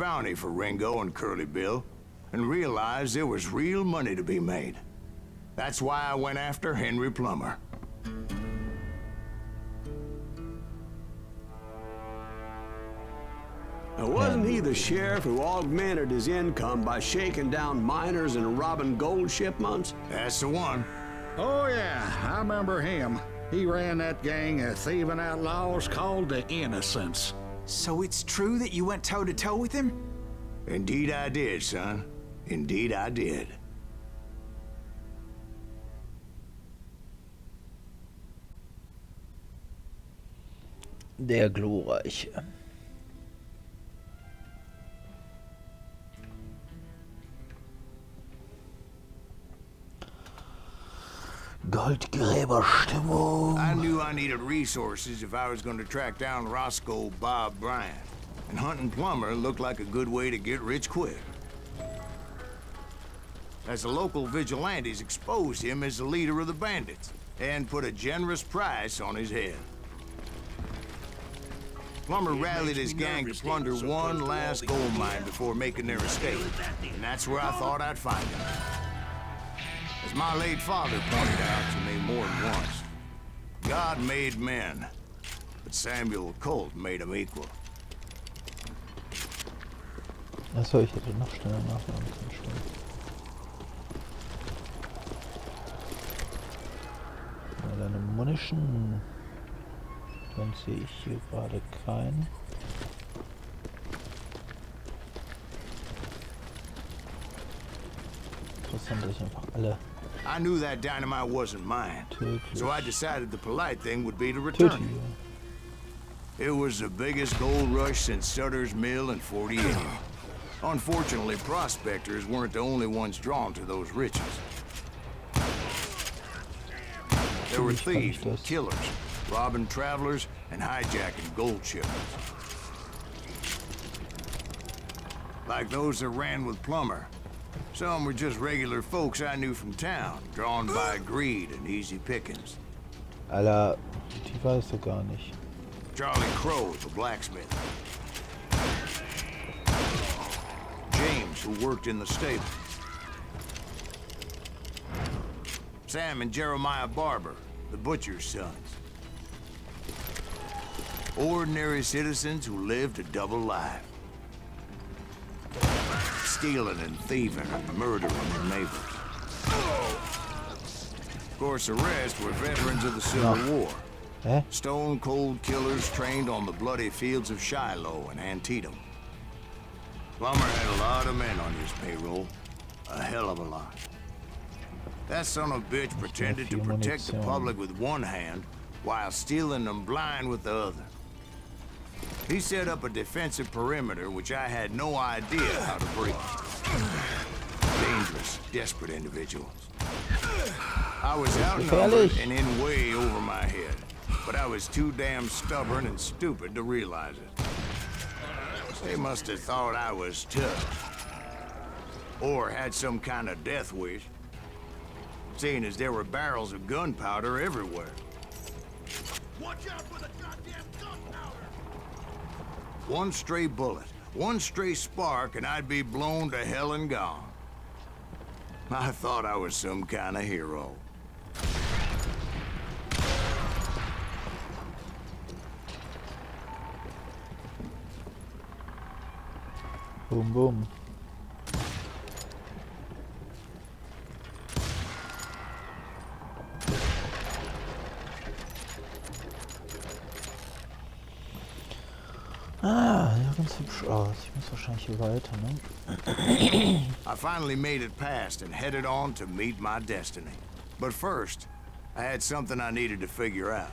bounty for Ringo and Curly Bill, and realized there was real money to be made. That's why I went after Henry Plummer. Now, wasn't he the sheriff who augmented his income by shaking down miners and robbing gold shipments? That's the one. Oh yeah, I remember him. He ran that gang of thieving outlaws called the Innocents. So it's true that you went toe-to-toe with him? Indeed I did, son. Indeed I did. Der Glorreiche. Goldgräberstimmung. I knew I needed resources if I was going to track down Roscoe Bob Bryant. And hunting Plummer looked like a good way to get rich quick. As the local vigilantes exposed him as the leader of the bandits, and put a generous price on his head. Plummer rallied his gang to plunder one last gold mine before making their escape, and that's where I thought I'd find him. As my late father pointed out to me more than once, God made men, but Samuel Colt made them equal. Achso, ich hätte noch schneller nachladen können. Deine Munition. Dann sehe ich hier gerade keinen. Interessant, dass ich einfach alle. I knew that dynamite wasn't mine, so I decided the polite thing would be to return it. It was the biggest gold rush since Sutter's Mill in 48. Unfortunately, prospectors weren't the only ones drawn to those riches. There were thieves and killers, robbing travelers and hijacking gold shipments. Like those that ran with Plummer. Some were just regular folks I knew from town, drawn by greed and easy pickings. Alter, die weißt du gar nicht. Charlie Crow, the blacksmith. James, who worked in the stable. Sam and Jeremiah Barber, the butcher's sons. Ordinary citizens who lived a double life. Stealing and thieving and murdering their neighbors. Of course, the rest were veterans of the Civil War. Stone-cold killers trained on the bloody fields of Shiloh and Antietam. Plummer had a lot of men on his payroll. A hell of a lot. That son of a bitch pretended to protect the public with one hand while stealing them blind with the other. He set up a defensive perimeter which I had no idea how to break. Dangerous, desperate individuals. I was outnumbered and in way over my head, but I was too damn stubborn and stupid to realize it. They must have thought I was tough. Or had some kind of death wish. Seeing as there were barrels of gunpowder everywhere. Watch out for the goddamn gunpowder! One stray bullet, one stray spark, and I'd be blown to hell and gone. I thought I was some kind of hero. Boom, boom. Ah, ja, ganz hübsch aus. Ich muss wahrscheinlich hier weiter, ne? I finally made it past and headed on to meet my destiny. But first, I had something I needed to figure out.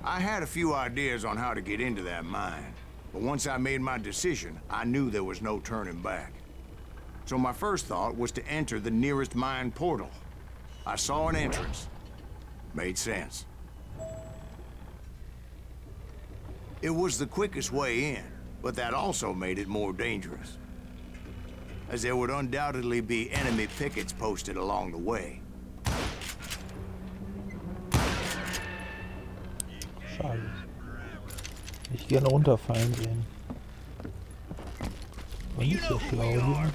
I had a few ideas on how to get into that mine, but once I made my decision, I knew there was no turning back. So my first thought was to enter the nearest mine portal. I saw an entrance. Made sense. It was the quickest way in, but that also made it more dangerous, as there would undoubtedly be enemy pickets posted along the way. Schade. Ich gerne runterfallen sehen. Aber nicht so schlau hier.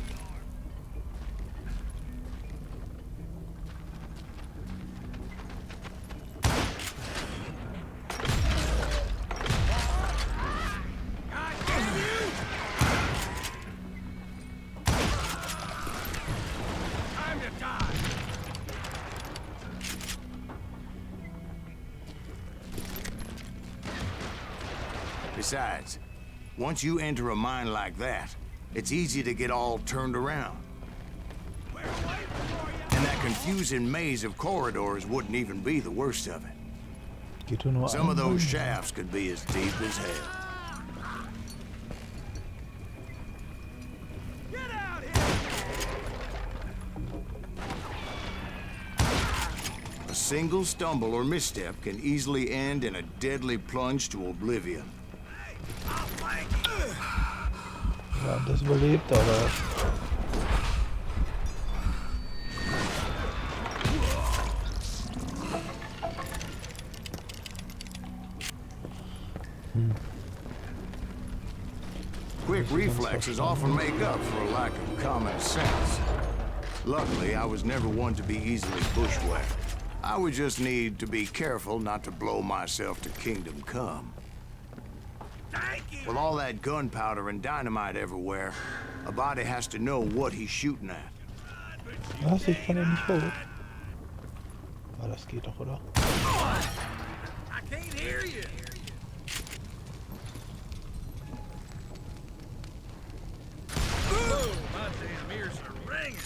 Besides, once you enter a mine like that, it's easy to get all turned around. And that confusing maze of corridors wouldn't even be the worst of it. Geht nur Some of those einmal. shafts could be as deep as hell. A single stumble or misstep can easily end in a deadly plunge to oblivion. Ja, das überlebt, aber... Quick reflexes often make up for a lack of common sense. Luckily, I was never one to be easily bushwhacked. I would just need to be careful not to blow myself to kingdom come. With all that gunpowder and dynamite everywhere, a body has to know what he's shooting at. Was? Ich kann ja nicht hoch. Ah, das geht doch, oder? I can't hear you. Oh, my damn ears are ringing.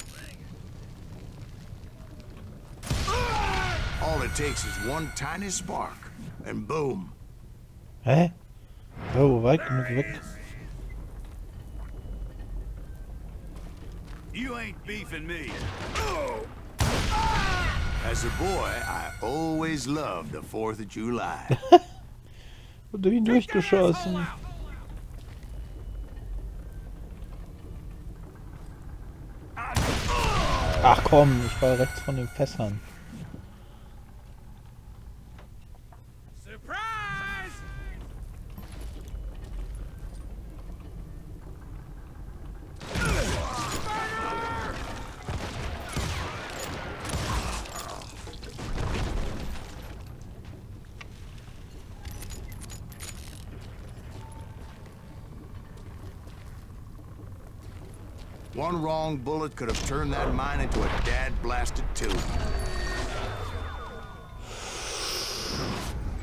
All it takes is one tiny spark, and boom. Hä? So, weit genug weg. You ain't beefing me. As a boy, I always loved the 4th of July. Wurde ihn durchgeschossen. Ach komm, ich war rechts von den Fässern. Surprise! One wrong bullet could have turned that mine into a dad-blasted tube.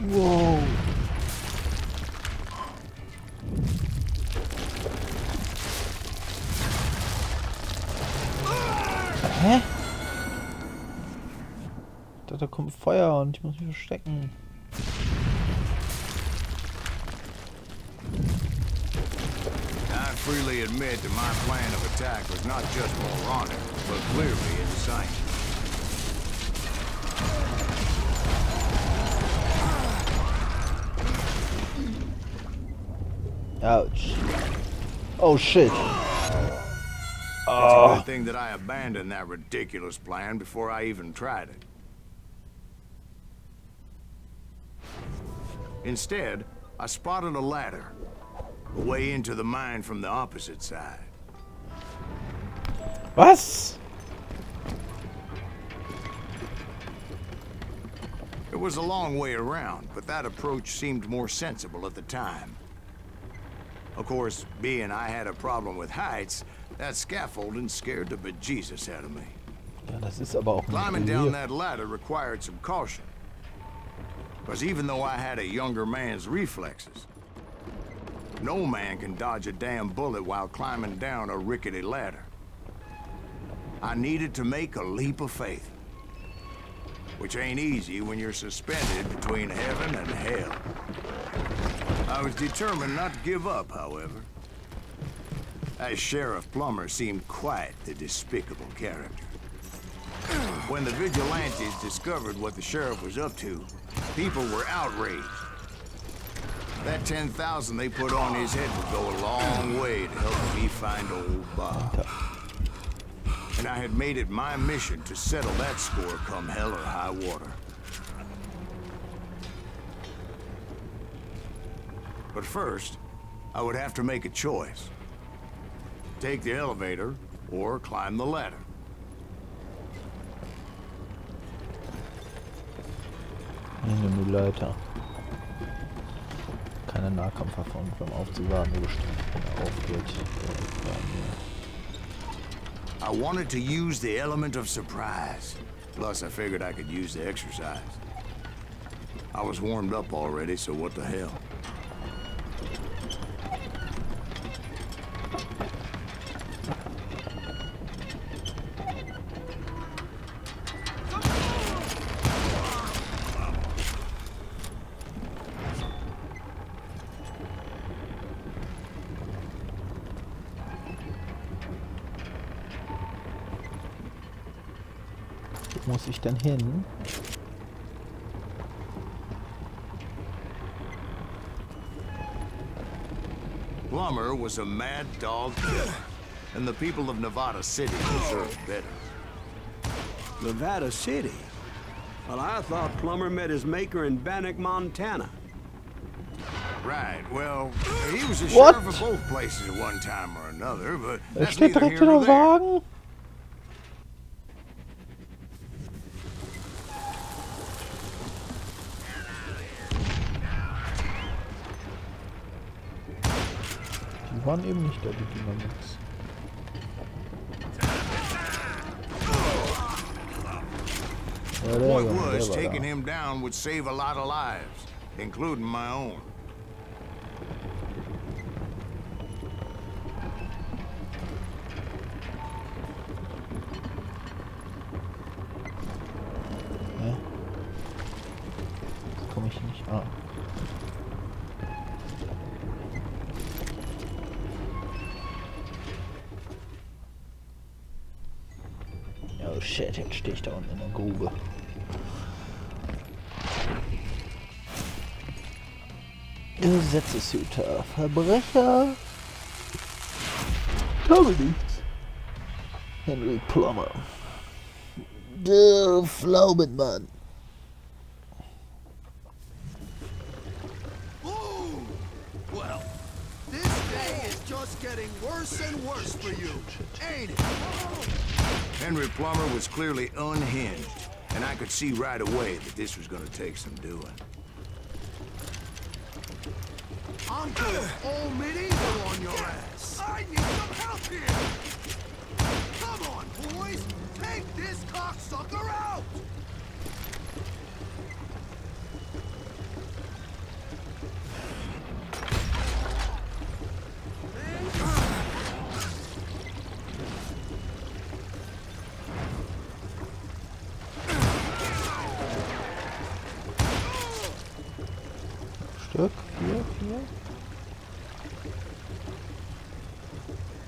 Wow. Hä? Da kommt Feuer und ich muss mich verstecken. I freely admit that my plan of attack was not just moronic, but clearly insane. Ouch. Oh shit. It's a good thing that I abandoned that ridiculous plan before I even tried it. Instead, I spotted a ladder, a way into the mine from the opposite side. Was? It was a long way around, but that approach seemed more sensible at the time. Of course, being I had a problem with heights, that scaffolding scared the bejesus out of me. Ja, das ist aber auch Climbing ein down Relief. that ladder required some caution. Because even though I had a younger man's reflexes, no man can dodge a damn bullet while climbing down a rickety ladder. I needed to make a leap of faith, which ain't easy when you're suspended between heaven and hell. I was determined not to give up, however. That Sheriff Plummer seemed quite the despicable character. When the vigilantes discovered what the sheriff was up to, people were outraged. That 10,000 they put on his head would go a long way to help me find old Bob. And I had made it my mission to settle that score come hell or high water. But first, I would have to make a choice. take the elevator or climb the ladder. Eine Leiter. Keine Nahkampfwaffe und beim Aufziehen nur gestreckt, wenn er aufgeht. I wanted to use the element of surprise. Plus, I figured I could use the exercise. I was warmed up already, so what the hell? Wo muss ich denn hin? Plummer was a mad dog killer, and the people of Nevada City deserved better. Nevada City? Well, I thought Plummer met his maker in Bannock, Montana. Right, well, he was a What? sheriff of both places at one time or another, but Er that's steht neither direkt here in nor der there. Wagen. Die waren eben nicht da, die Dynamics. Ja, der Point Junge, was, der war taking da. him down would save a lot of lives, including my own. Hä? Jetzt komme ich nicht. Ah. Oh shit, jetzt stehe ich da unten in der Grube. Gesetzeshüter, Verbrecher. Ich habe nichts. Henry Plummer. Der Pflaumenmann. Well, this day is just getting worse and worse for you, ain't it? Henry Plummer was clearly unhinged, and I could see right away that this was gonna take some doing. I'm going all medieval on your ass. I need some help here. Come on, boys. Take this cocksucker out. Stück, vier.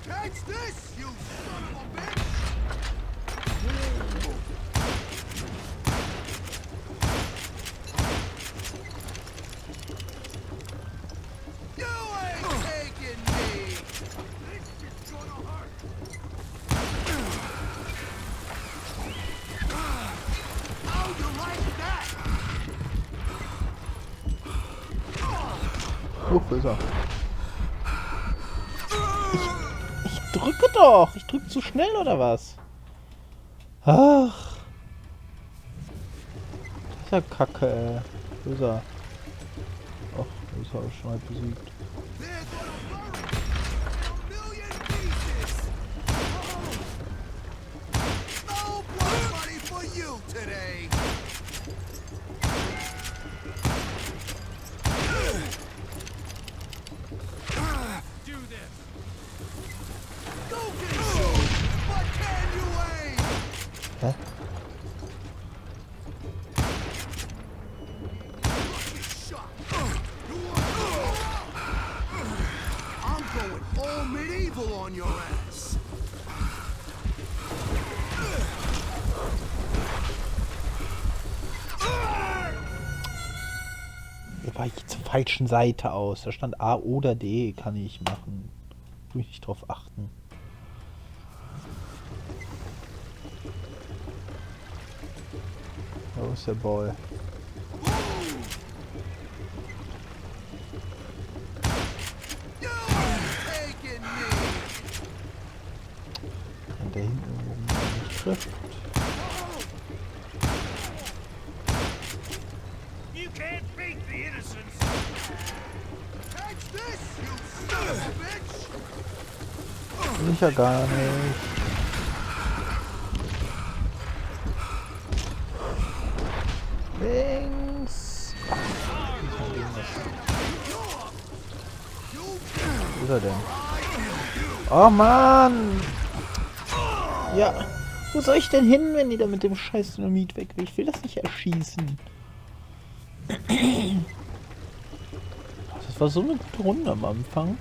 Catch this, you son of a bitch. You ain't taking me. This is gonna hurt. How you like that? Wo ist er? Ich drücke doch! Ich drücke zu schnell oder was? Ach. Das ist ja Kacke, ey. Wo ist er? Ach, das ist er schon mal besiegt. They're gonna bury a million pieces. No blood money for you today. Do this. Go get shoot, but can you aim? Hä? Lucky shot. You want I'm going all medieval on your ass. Da war ich zur falschen Seite aus. Da stand A oder D, kann ich machen. Muss ich nicht drauf achten. Wo ist der Ball? You ain't taking me. da hinten irgendwo nicht trifft. You can't beat the innocents. Catch this, you son of a bitch! Will ich ja gar nicht. Links! Wo ist er denn? Oh Mann! Ja, wo soll ich denn hin, wenn die da mit dem scheiß Dynamit weg will? Ich will das nicht erschießen. Das war so eine gute Runde am Anfang.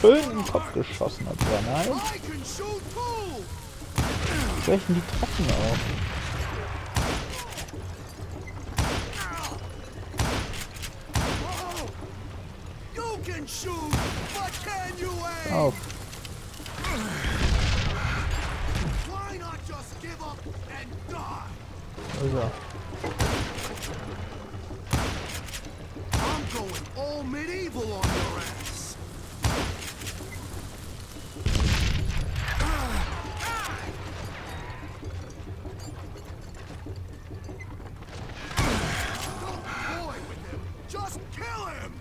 Schön in den Kopf geschossen hat er, nein. I can shoot too! Welchen die treffen auch. You can shoot, but can you aim? Auf. Why not just give up and die? Wo ist er? I'm going all medieval on your ass. Don't toy with him. Just kill him.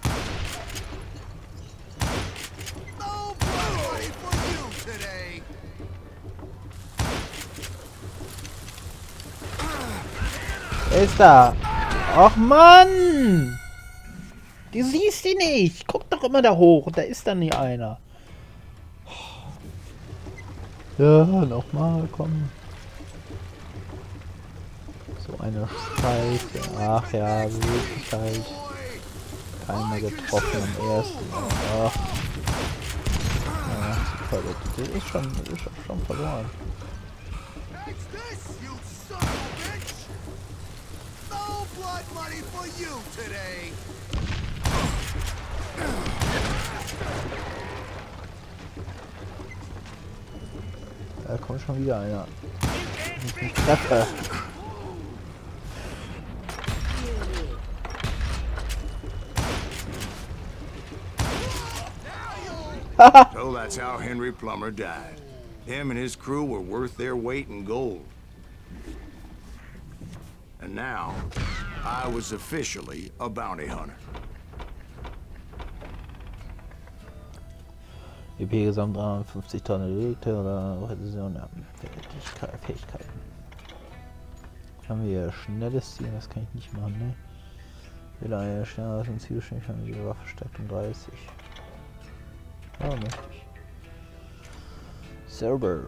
No blood money for you today. Wer ist da? Ach Mann! Du siehst ihn nicht! Guck doch immer da hoch, da ist dann nie einer. Ja, nochmal, komm. So eine Scheiße. Ach ja, wirklich halt. Keiner getroffen am ersten. Ach. Ja, das ist schon verloren. Catch this, you son of a bitch! No blood money for you today. Da kommt schon wieder einer. Ich nicht treffe. So that's how Henry Plummer died. Him and his crew were worth their weight in gold. And now, I was officially a bounty hunter. EP gesamt 350 Tonnen Delikte oder Präzision, ja, Fähigkeiten. Haben wir hier schnelles Ziel, das kann ich nicht machen, ne? Wieder eine schneller aus dem Ziel, haben wir die Waffe stärkt um 30. Ja, möchte ich. Server.